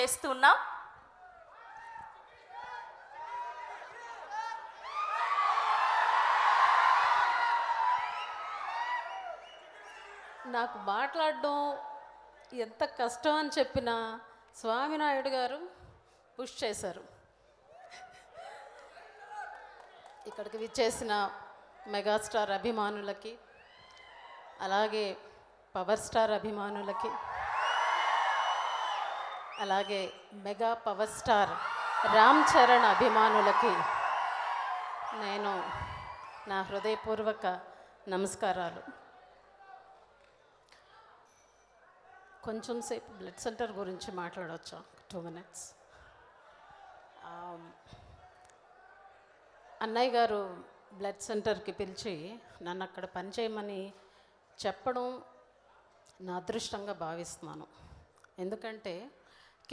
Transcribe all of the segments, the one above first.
చేస్తున్నాం. నాకు మాట్లాడడం ఎంత కష్టం అని చెప్పినా స్వామినాయుడు గారు పుష్ చేశారు. ఇక్కడికి విచ్చేసిన మెగాస్టార్ అభిమానులకి, అలాగే పవర్ స్టార్ అభిమానులకి, అలాగే mega power star Ram Charan అభిమానులకి నేను నా హృదయపూర్వక నమస్కారాలు. కొంచెం సేపు బ్లడ్ సెంటర్ గురించి మాట్లాడవచ్చా? 2 minutes. అన్నయ్య గారు బ్లడ్ సెంటర్కి పిలిచి నన్ను అక్కడ పనిచేయమని చెప్పడం నా అదృష్టంగా భావిస్తున్నాను. ఎందుకంటే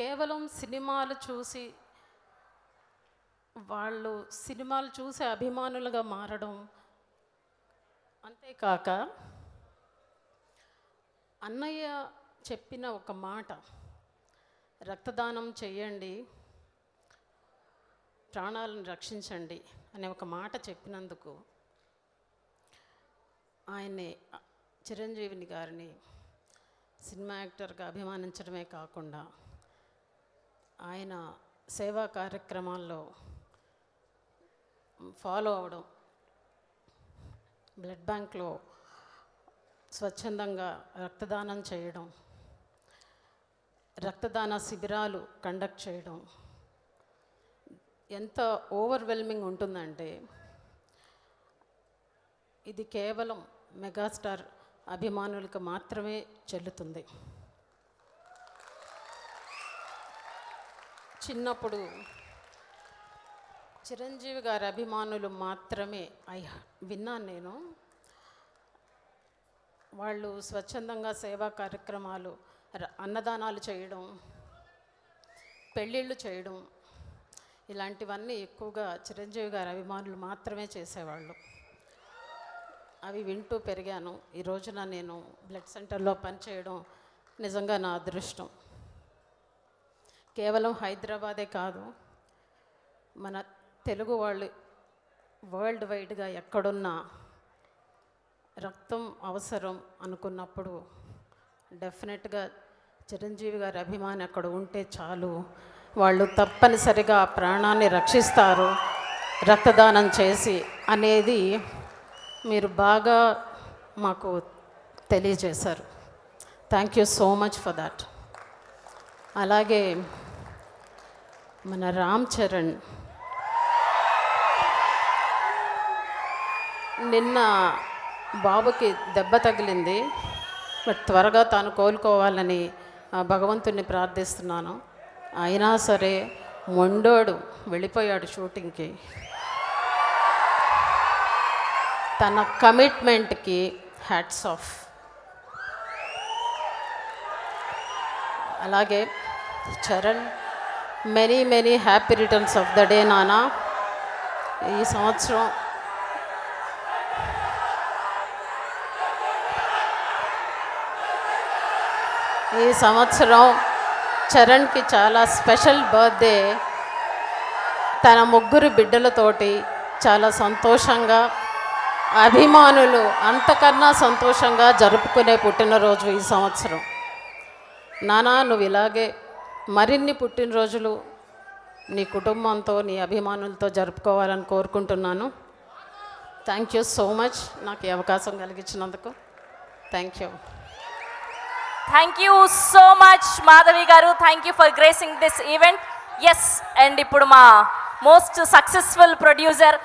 కేవలం సినిమాలు చూసి వాళ్ళు సినిమాలు చూసి అభిమానులుగా మారడం, అంతేకాక అన్నయ్య చెప్పిన ఒక మాట, రక్తదానం చేయండి, ప్రాణాలను రక్షించండి అనే ఒక మాట చెప్పినందుకు ఆయన్ని, చిరంజీవిని గారిని సినిమా యాక్టర్గా అభిమానించడమే కాకుండా ఆయన సేవా కార్యక్రమాల్లో ఫాలో అవడం, బ్లడ్ బ్యాంక్లో స్వచ్ఛందంగా రక్తదానం చేయడం, రక్తదాన శిబిరాలు కండక్ట్ చేయడం ఎంత ఓవర్వెల్మింగ్ ఉంటుందంటే ఇది కేవలం మెగాస్టార్ అభిమానులకు మాత్రమే చెల్లుతుంది. చిన్నప్పుడు చిరంజీవి గారి అభిమానులు మాత్రమే విన్నాను నేను. వాళ్ళు స్వచ్ఛందంగా సేవా కార్యక్రమాలు, అన్నదానాలు చేయడం, పెళ్ళిళ్ళు చేయడం, ఇలాంటివన్నీ ఎక్కువగా చిరంజీవి గారి అభిమానులు మాత్రమే చేసేవాళ్ళు. అవి వింటూ పెరిగాను. ఈ రోజున నేను బ్లడ్ సెంటర్లో పనిచేయడం నిజంగా నా అదృష్టం. కేవలం హైదరాబాదే కాదు, మన తెలుగు వాళ్ళు వరల్డ్ వైడ్గా ఎక్కడున్నా రక్తం అవసరం అనుకున్నప్పుడు డెఫినెట్గా చిరంజీవి గారి అభిమాని అక్కడ ఉంటే చాలు, వాళ్ళు తప్పనిసరిగా ప్రాణాన్ని రక్షిస్తారు రక్తదానం చేసి అనేది మీరు బాగా మాకు తెలియజేశారు. Thank you so much for that. అలాగే మన రామ్ చరణ్ నిన్న బాబుకి దెబ్బ తగిలింది, బట్ త్వరగా తాను కోలుకోవాలని భగవంతుని ప్రార్థిస్తున్నాను. అయినా సరే మొండోడు వెళ్ళిపోయాడు షూటింగ్కి. తన కమిట్మెంట్కి హ్యాట్స్ ఆఫ్. అలాగే Charan, many many happy returns of the day నానా. ఈ సంవత్సరం చరణ్కి చాలా స్పెషల్ బర్త్డే. తన 3 బిడ్డలతోటి చాలా సంతోషంగా, అభిమానులు అంతకన్నా సంతోషంగా జరుపుకునే పుట్టినరోజు ఈ సంవత్సరం. నానా, నువ్వు ఇలాగే మరిన్ని పుట్టినరోజులు నీ కుటుంబంతో, నీ అభిమానులతో జరుపుకోవాలని కోరుకుంటున్నాను. థ్యాంక్ యూ సో మచ్ నాకు ఈ అవకాశం కలిగించినందుకు. Thank you. Thank you so much Madhavi garu. Thank you for gracing this event. Yes, and ఇప్పుడు మా మోస్ట్ సక్సెస్ఫుల్ ప్రొడ్యూసర్